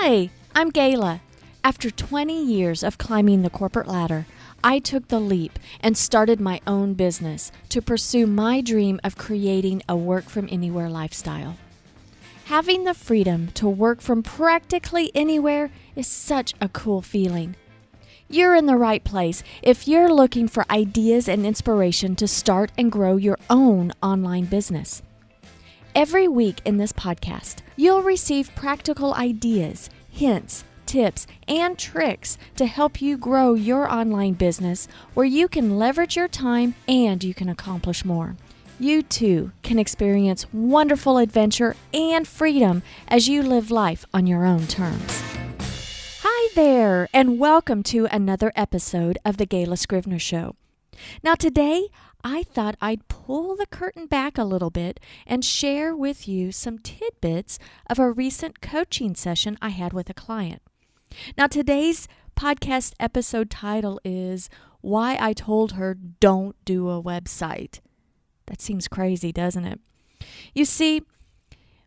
Hi, I'm Gayla. After 20 years of climbing the corporate ladder, I took the leap and started my own business to pursue my dream of creating a work-from-anywhere lifestyle. Having the freedom to work from practically anywhere is such a cool feeling. You're in the right place if you're looking for ideas and inspiration to start and grow your own online business. Every week in this podcast, you'll receive practical ideas, hints, tips, and tricks to help you grow your online business where you can leverage your time and you can accomplish more. You too can experience wonderful adventure and freedom as you live life on your own terms. Hi there, and welcome to another episode of the Gayla Scrivener Show. Now today, I thought I'd pull the curtain back a little bit and share with you some tidbits of a recent coaching session I had with a client. Now today's podcast episode title is Why I Told Her Don't Do a Website. That seems crazy, doesn't it? You see,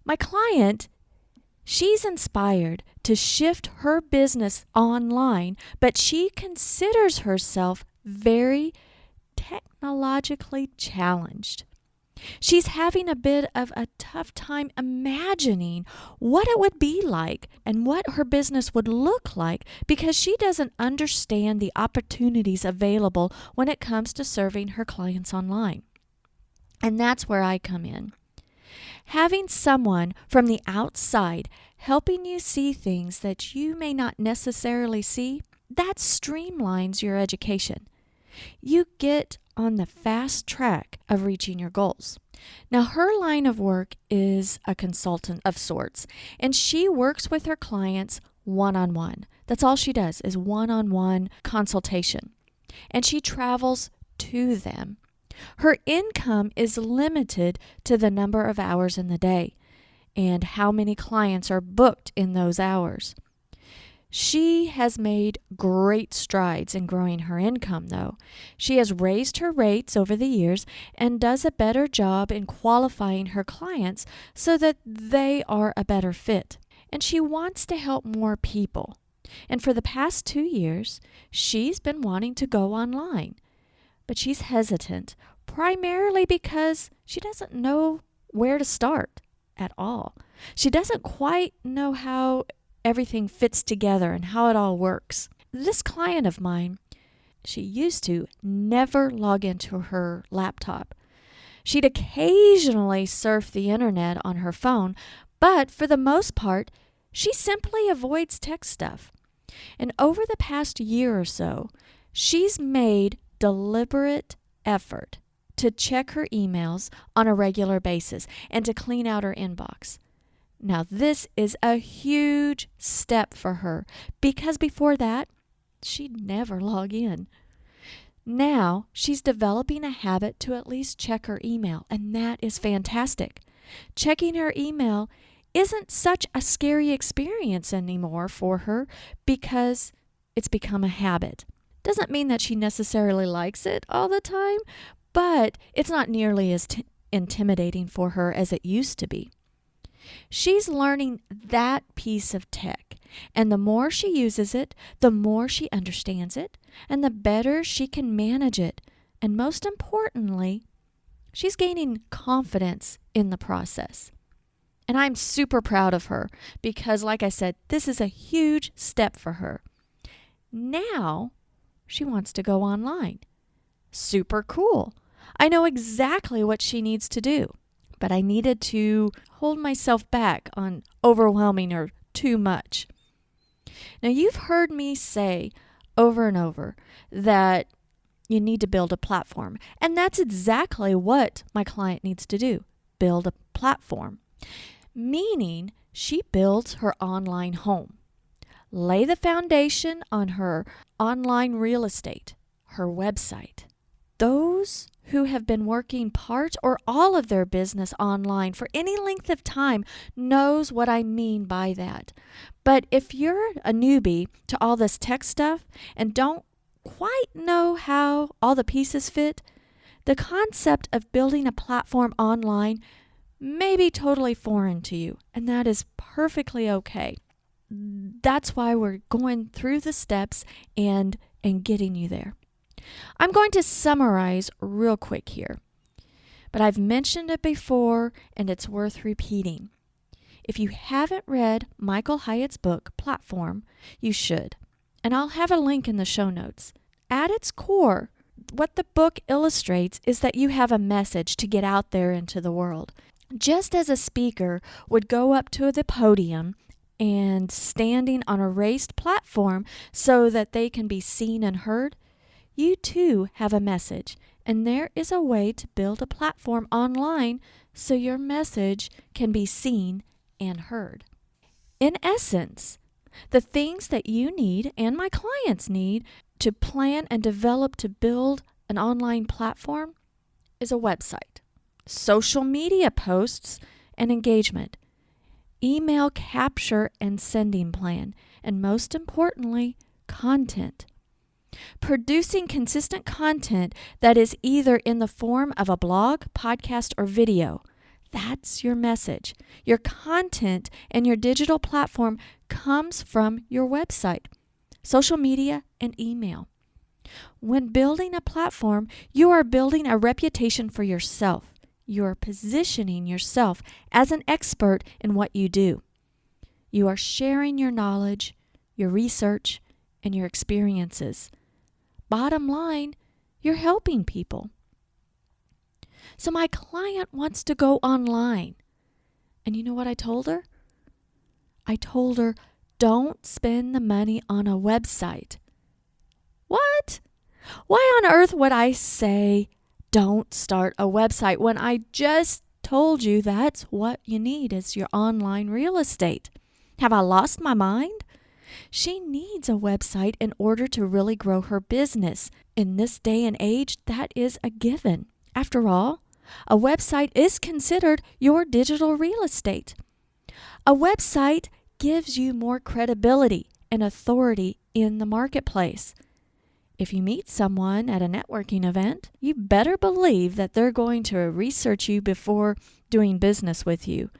my client, she's inspired to shift her business online, but she considers herself very technologically challenged. She's having a bit of a tough time imagining what it would be like and what her business would look like because she doesn't understand the opportunities available when it comes to serving her clients online. And that's where I come in. Having someone from the outside helping you see things that you may not necessarily see, that streamlines your education. You get on the fast track of reaching your goals. Now, her line of work is a consultant of sorts, and she works with her clients one-on-one. That's all she does is one-on-one consultation, and she travels to them. Her income is limited to the number of hours in the day and how many clients are booked in those hours. She has made great strides in growing her income, though. She has raised her rates over the years and does a better job in qualifying her clients so that they are a better fit. And she wants to help more people. And for the past 2 years, she's been wanting to go online. But she's hesitant, primarily because she doesn't know where to start at all. She doesn't quite know how everything fits together and how it all works. This client of mine, she used to never log into her laptop. She'd occasionally surf the internet on her phone, but for the most part, she simply avoids tech stuff. And over the past year or so, she's made deliberate effort to check her emails on a regular basis and to clean out her inbox. Now, this is a huge step for her because before that, she'd never log in. Now, she's developing a habit to at least check her email, and that is fantastic. Checking her email isn't such a scary experience anymore for her because it's become a habit. Doesn't mean that she necessarily likes it all the time, but it's not nearly as intimidating for her as it used to be. She's learning that piece of tech, and the more she uses it, the more she understands it, and the better she can manage it. And most importantly, she's gaining confidence in the process. And I'm super proud of her because, like I said, this is a huge step for her. Now, she wants to go online. Super cool. I know exactly what she needs to do, but I needed to hold myself back on overwhelming her too much. Now, you've heard me say over and over that you need to build a platform, and that's exactly what my client needs to do, build a platform, meaning she builds her online home. Lay the foundation on her online real estate, her website. Those who have been working part or all of their business online for any length of time knows what I mean by that. But if you're a newbie to all this tech stuff and don't quite know how all the pieces fit, the concept of building a platform online may be totally foreign to you, and that is perfectly okay. that's why we're going through the steps and getting you there. I'm going to summarize real quick here, but I've mentioned it before and it's worth repeating. If you haven't read Michael Hyatt's book, Platform, you should. And I'll have a link in the show notes. At its core, what the book illustrates is that you have a message to get out there into the world. Just as a speaker would go up to the podium and standing on a raised platform so that they can be seen and heard, you too have a message. And there is a way to build a platform online so your message can be seen and heard. In essence, the things that you need and my clients need to plan and develop to build an online platform is a website, social media posts and engagement, email capture and sending plan, and most importantly, content. Producing consistent content that is either in the form of a blog, podcast, or video. That's your message. Your content and your digital platform comes from your website, social media, and email. When building a platform, you are building a reputation for yourself. You are positioning yourself as an expert in what you do. You are sharing your knowledge, your research, and your experiences. Bottom line, you're helping people. So my client wants to go online. And you know what I told her? I told her, don't spend the money on a website. What? Why on earth would I say don't start a website when I just told you that's what you need is your online real estate? Have I lost my mind? She needs a website in order to really grow her business. In this day and age, that is a given. After all, a website is considered your digital real estate. A website gives you more credibility and authority in the marketplace. If you meet someone at a networking event, you better believe that they're going to research you before doing business with you.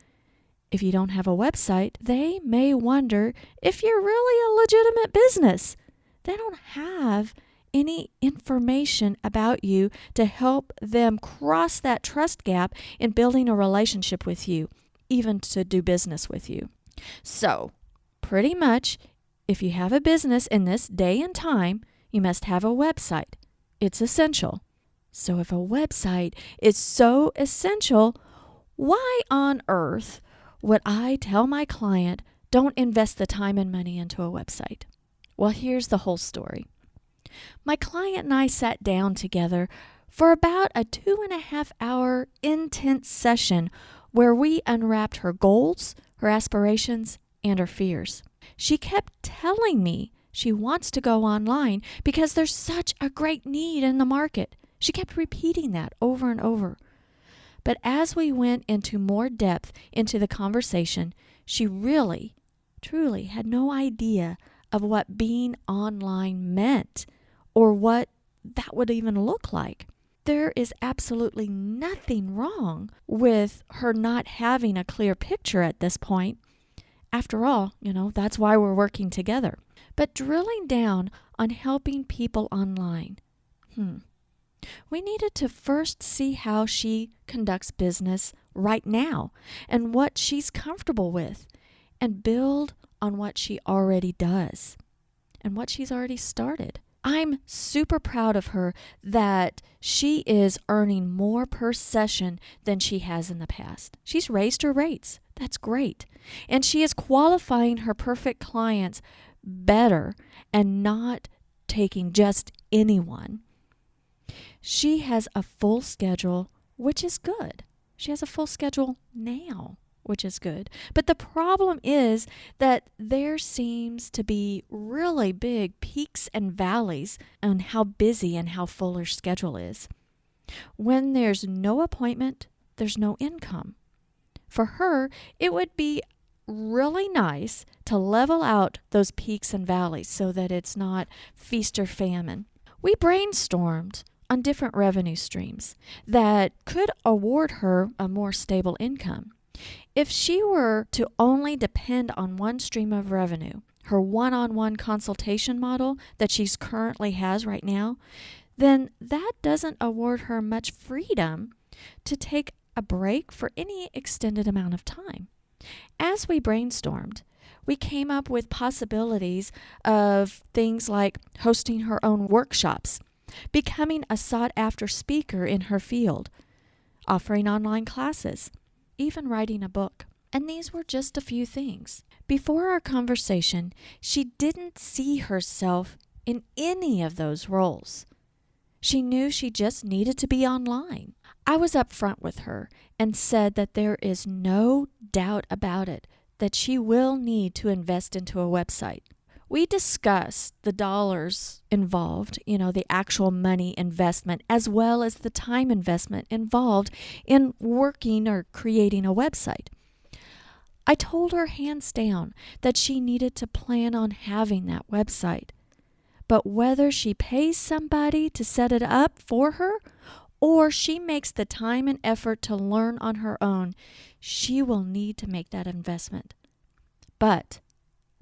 If you don't have a website, they may wonder if you're really a legitimate business. They don't have any information about you to help them cross that trust gap in building a relationship with you, even to do business with you. So, pretty much, if you have a business in this day and time, you must have a website. It's essential. So if a website is so essential, why on earth would I tell my client, don't invest the time and money into a website? Well, here's the whole story. My client and I sat down together for about a 2.5 hour intense session where we unwrapped her goals, her aspirations, and her fears. She kept telling me she wants to go online because there's such a great need in the market. She kept repeating that over and over. But as we went into more depth into the conversation, she really, truly had no idea of what being online meant or what that would even look like. There is absolutely nothing wrong with her not having a clear picture at this point. After all, that's why we're working together. But drilling down on helping people online, we needed to first see how she conducts business right now and what she's comfortable with and build on what she already does and what she's already started. I'm super proud of her that she is earning more per session than she has in the past. She's raised her rates. That's great. And she is qualifying her perfect clients better and not taking just anyone. She has a full schedule, which is good. She has a full schedule now, which is good. But the problem is that there seems to be really big peaks and valleys on how busy and how full her schedule is. When there's no appointment, there's no income. For her, it would be really nice to level out those peaks and valleys so that it's not feast or famine. We brainstormed on different revenue streams that could award her a more stable income. If she were to only depend on one stream of revenue, her one-on-one consultation model that she's currently has right now, then that doesn't award her much freedom to take a break for any extended amount of time. As we brainstormed, we came up with possibilities of things like hosting her own workshops, becoming a sought-after speaker in her field, offering online classes, even writing a book. And these were just a few things. Before our conversation, she didn't see herself in any of those roles. She knew she just needed to be online. I was upfront with her and said that there is no doubt about it that she will need to invest into a website. We discussed the dollars involved, the actual money investment, as well as the time investment involved in working or creating a website. I told her hands down that she needed to plan on having that website. But whether she pays somebody to set it up for her or she makes the time and effort to learn on her own, she will need to make that investment. But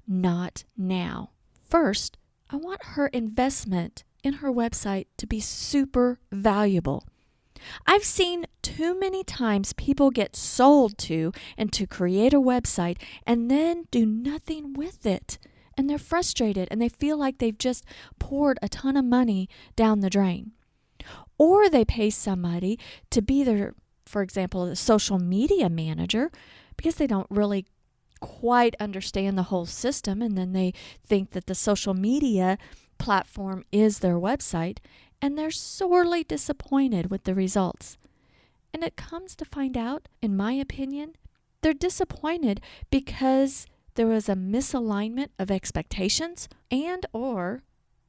not now. First, I want her investment in her website to be super valuable. I've seen too many times people get sold to and to create a website and then do nothing with it. And they're frustrated and they feel like they've just poured a ton of money down the drain. Or they pay somebody to be their, for example, the social media manager because they don't really quite understand the whole system, and then they think that the social media platform is their website, and they're sorely disappointed with the results. And it comes to find out, in my opinion, they're disappointed because there was a misalignment of expectations and or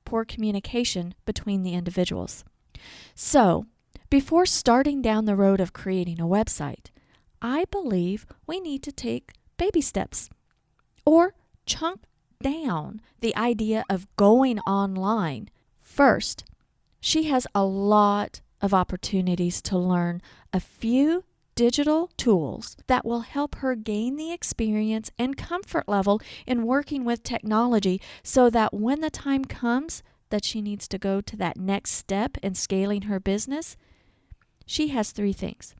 poor communication between the individuals. So, before starting down the road of creating a website, I believe we need to take baby steps or chunk down the idea of going online. First, she has a lot of opportunities to learn a few digital tools that will help her gain the experience and comfort level in working with technology so that when the time comes that she needs to go to that next step in scaling her business, she has 3 things.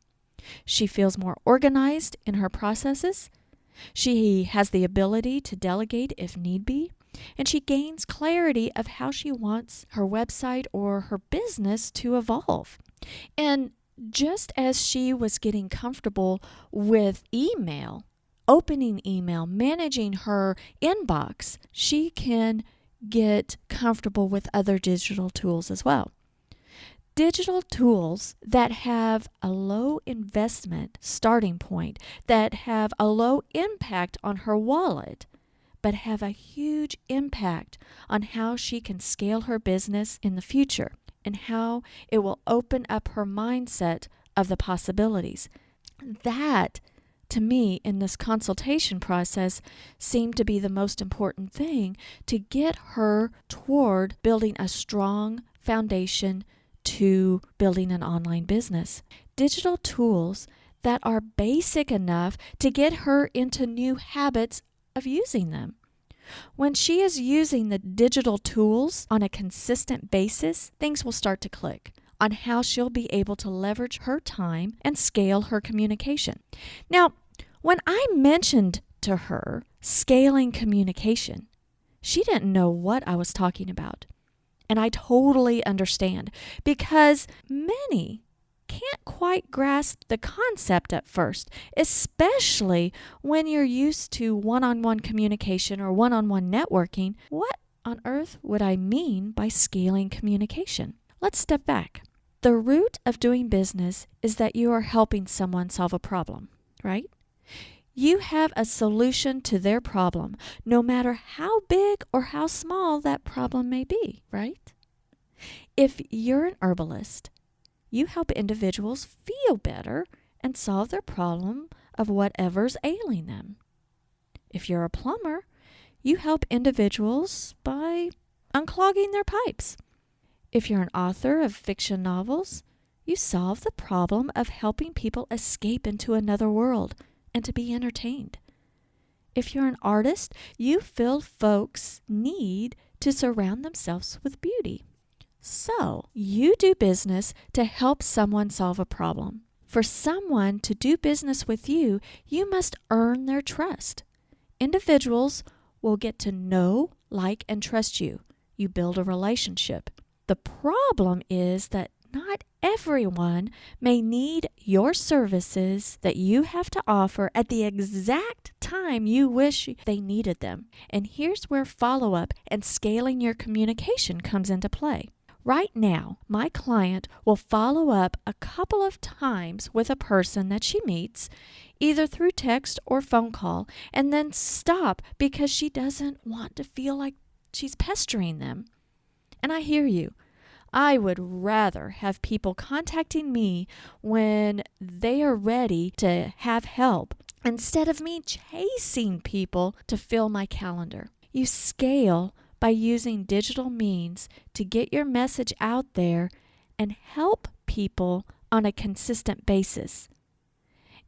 She feels more organized in her processes. She has the ability to delegate if need be, and she gains clarity of how she wants her website or her business to evolve. And just as she was getting comfortable with email, opening email, managing her inbox, she can get comfortable with other digital tools as well. Digital tools that have a low investment starting point, that have a low impact on her wallet, but have a huge impact on how she can scale her business in the future and how it will open up her mindset of the possibilities. That, to me, in this consultation process, seemed to be the most important thing to get her toward building a strong foundation to building an online business. Digital tools that are basic enough to get her into new habits of using them. When she is using the digital tools on a consistent basis, things will start to click on how she'll be able to leverage her time and scale her communication. Now, when I mentioned to her scaling communication, she didn't know what I was talking about. And I totally understand because many can't quite grasp the concept at first, especially when you're used to one-on-one communication or one-on-one networking. What on earth would I mean by scaling communication? Let's step back. The root of doing business is that you are helping someone solve a problem, right? You have a solution to their problem, no matter how big or how small that problem may be, right? If you're an herbalist, you help individuals feel better and solve their problem of whatever's ailing them. If you're a plumber, you help individuals by unclogging their pipes. If you're an author of fiction novels, you solve the problem of helping people escape into another world and to be entertained. If you're an artist, you feel folks need to surround themselves with beauty. So, you do business to help someone solve a problem. For someone to do business with you, you must earn their trust. Individuals will get to know, like, and trust you. You build a relationship. The problem is that not everyone may need your services that you have to offer at the exact time you wish they needed them. And here's where follow-up and scaling your communication comes into play. Right now, my client will follow up a couple of times with a person that she meets, either through text or phone call, and then stop because she doesn't want to feel like she's pestering them. And I hear you. I would rather have people contacting me when they are ready to have help instead of me chasing people to fill my calendar. You scale by using digital means to get your message out there and help people on a consistent basis.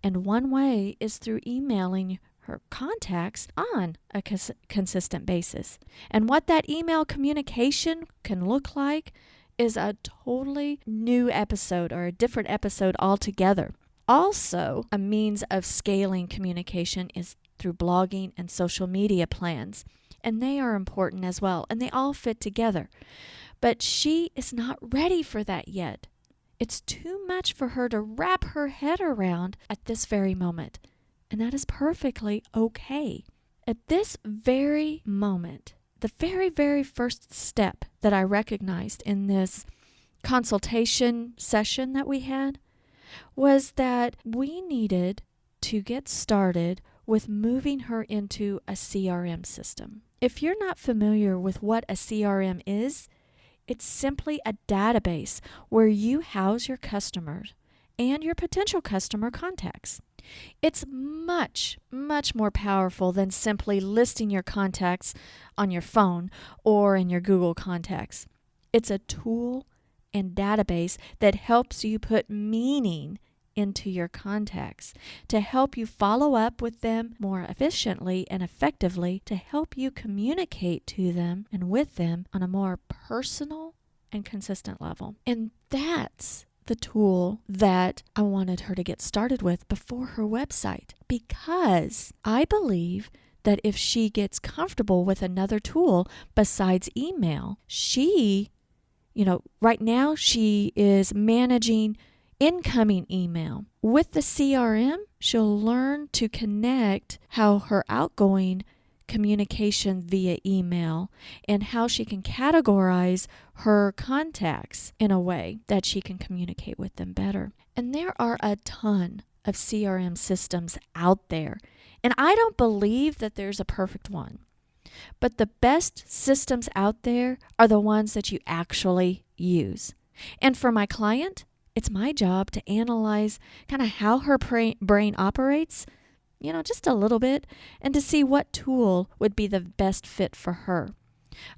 And one way is through emailing her contacts on a consistent basis. And what that email communication can look like is a totally new episode or a different episode altogether. Also, a means of scaling communication is through blogging and social media plans. And they are important as well, and they all fit together. But she is not ready for that yet. It's too much for her to wrap her head around at this very moment, and that is perfectly okay. At this very moment, the very, very first step that I recognized in this consultation session that we had was that we needed to get started with moving her into a CRM system. If you're not familiar with what a CRM is, it's simply a database where you house your customers and your potential customer contacts. It's much, much more powerful than simply listing your contacts on your phone or in your Google contacts. It's a tool and database that helps you put meaning into your contacts, to help you follow up with them more efficiently and effectively, to help you communicate to them and with them on a more personal and consistent level. And that's the tool that I wanted her to get started with before her website, because I believe that if she gets comfortable with another tool besides email, right now she is managing incoming email. With the CRM, she'll learn to connect how her outgoing communication via email and how she can categorize her contacts in a way that she can communicate with them better. And there are a ton of CRM systems out there, and I don't believe that there's a perfect one. But the best systems out there are the ones that you actually use. And for my client, it's my job to analyze kind of how her brain operates, just a little bit, and to see what tool would be the best fit for her.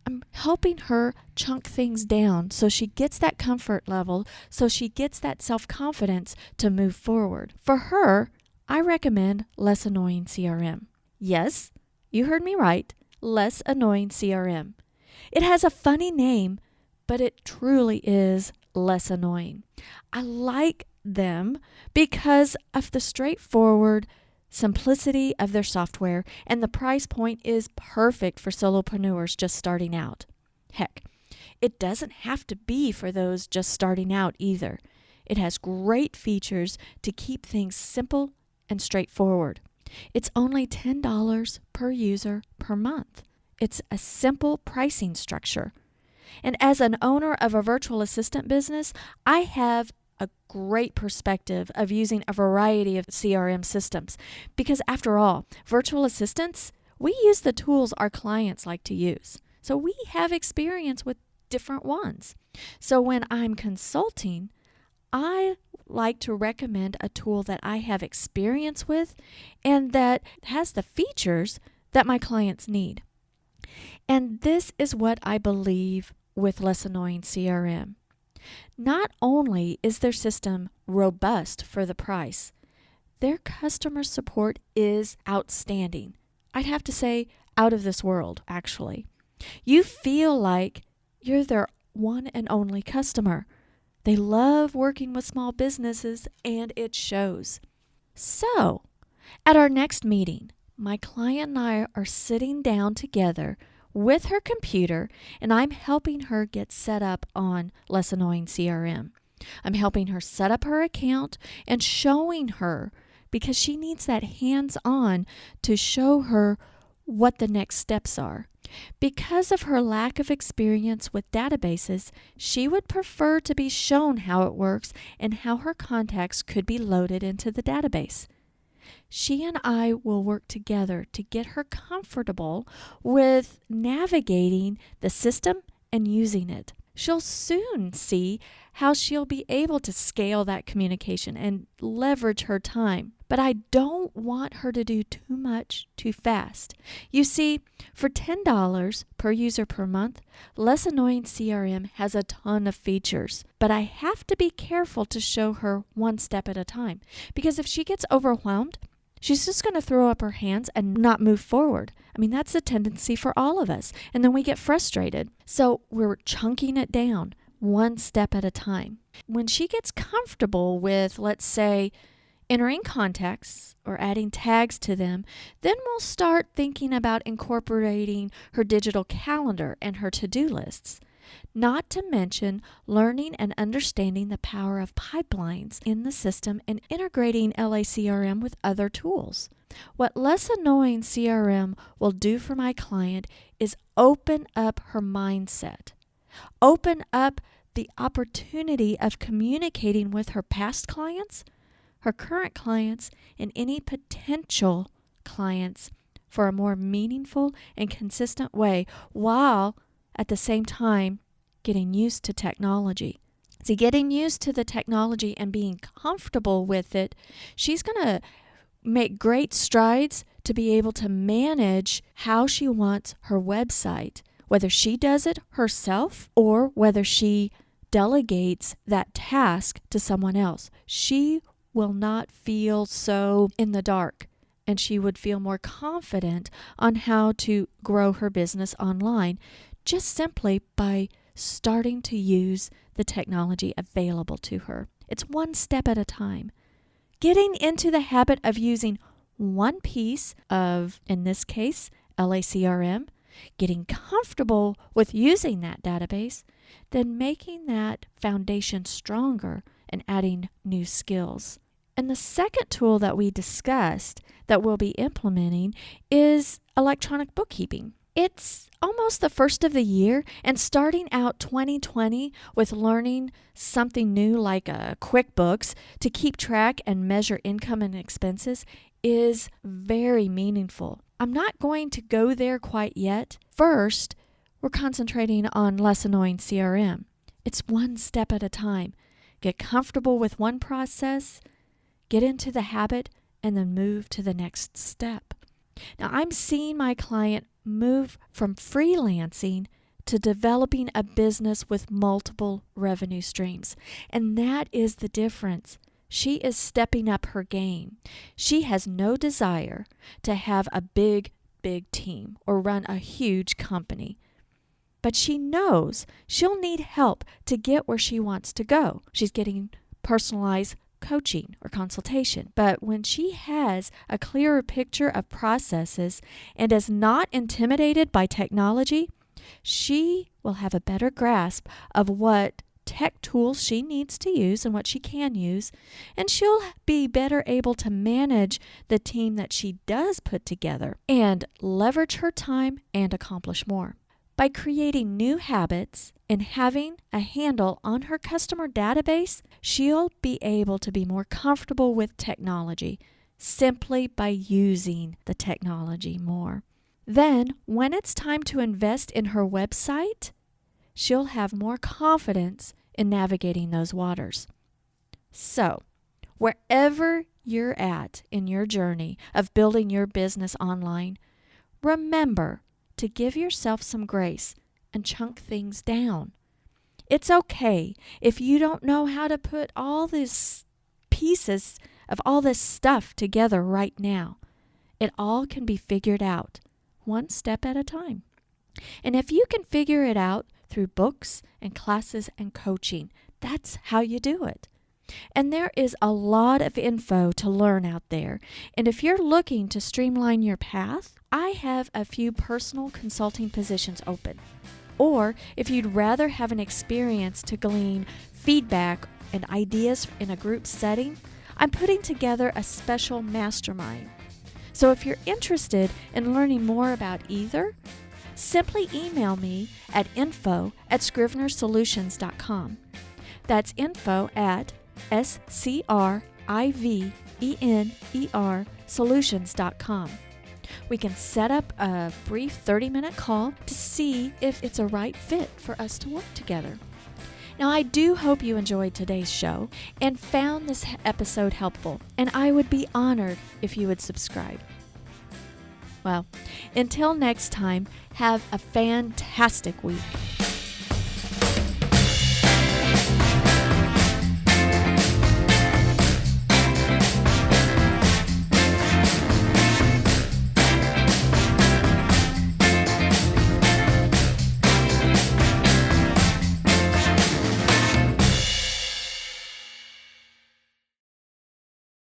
I'm helping her chunk things down so she gets that comfort level, so she gets that self-confidence to move forward. For her, I recommend Less Annoying CRM. Yes, you heard me right, Less Annoying CRM. It has a funny name, but it truly is less annoying. I like them because of the straightforward simplicity of their software, and the price point is perfect for solopreneurs just starting out. Heck, it doesn't have to be for those just starting out either. It has great features to keep things simple and straightforward. It's only $10 per user per month. It's a simple pricing structure. And as an owner of a virtual assistant business, I have a great perspective of using a variety of CRM systems. Because after all, virtual assistants, we use the tools our clients like to use. So we have experience with different ones. So when I'm consulting, I like to recommend a tool that I have experience with and that has the features that my clients need. And this is what I believe with Less Annoying CRM. Not only is their system robust for the price, Their customer support is outstanding. I'd have to say out of this world, actually. You feel like you're their one and only customer. They love working with small businesses, and it shows. So, at our next meeting, my client and I are sitting down together with her computer, and I'm helping her get set up on Less Annoying CRM. I'm helping her set up her account and showing her, because she needs that hands-on to show her what the next steps are. Because of her lack of experience with databases, she would prefer to be shown how it works and how her contacts could be loaded into the database. She and I will work together to get her comfortable with navigating the system and using it. She'll soon see how she'll be able to scale that communication and leverage her time. But I don't want her to do too much too fast. You see, for $10 per user per month, Less Annoying CRM has a ton of features. But I have to be careful to show her one step at a time. Because if she gets overwhelmed, she's just going to throw up her hands and not move forward. I mean, that's a tendency for all of us. And then we get frustrated. So we're chunking it down one step at a time. When she gets comfortable with, let's say, entering contacts or adding tags to them, then we'll start thinking about incorporating her digital calendar and her to-do lists. Not to mention learning and understanding the power of pipelines in the system and integrating LACRM with other tools. What Less Annoying CRM will do for my client is open up her mindset. Open up the opportunity of communicating with her past clients, her current clients, and any potential clients for a more meaningful and consistent way, while at the same time getting used to technology. See, getting used to the technology and being comfortable with it, she's going to make great strides to be able to manage how she wants her website, whether she does it herself or whether she delegates that task to someone else. She will not feel so in the dark, and she would feel more confident on how to grow her business online just simply by starting to use the technology available to her. It's one step at a time. Getting into the habit of using one piece of, in this case, LACRM, getting comfortable with using that database, then making that foundation stronger and adding new skills. And the second tool that we discussed that we'll be implementing is electronic bookkeeping. It's almost the first of the year, and starting out 2020 with learning something new like QuickBooks to keep track and measure income and expenses is very meaningful. I'm not going to go there quite yet. First, we're concentrating on Less Annoying CRM. It's one step at a time. Get comfortable with one process, get into the habit, and then move to the next step. Now, I'm seeing my client move from freelancing to developing a business with multiple revenue streams. And that is the difference. She is stepping up her game. She has no desire to have a big team or run a huge company. But she knows she'll need help to get where she wants to go. She's getting personalized coaching or consultation. But when she has a clearer picture of processes and is not intimidated by technology, she will have a better grasp of what tech tools she needs to use and what she can use, and she'll be better able to manage the team that she does put together and leverage her time and accomplish more. By creating new habits and having a handle on her customer database, she'll be able to be more comfortable with technology simply by using the technology more. Then, when it's time to invest in her website, she'll have more confidence in navigating those waters. So, wherever you're at in your journey of building your business online, remember to give yourself some grace and chunk things down. It's okay if you don't know how to put all these pieces of all this stuff together right now. It all can be figured out, one step at a time. And if you can figure it out through books and classes and coaching, that's how you do it. And there is a lot of info to learn out there. And if you're looking to streamline your path, I have a few personal consulting positions open. Or if you'd rather have an experience to glean feedback and ideas in a group setting, I'm putting together a special mastermind. So if you're interested in learning more about either, simply email me at info@scrivenersolutions.com. That's info@scrivener solutions.com. We can set up a brief 30-minute call to see if it's a right fit for us to work together. Now, I do hope you enjoyed today's show and found this episode helpful, and I would be honored if you would subscribe. Well, until next time, have a fantastic week.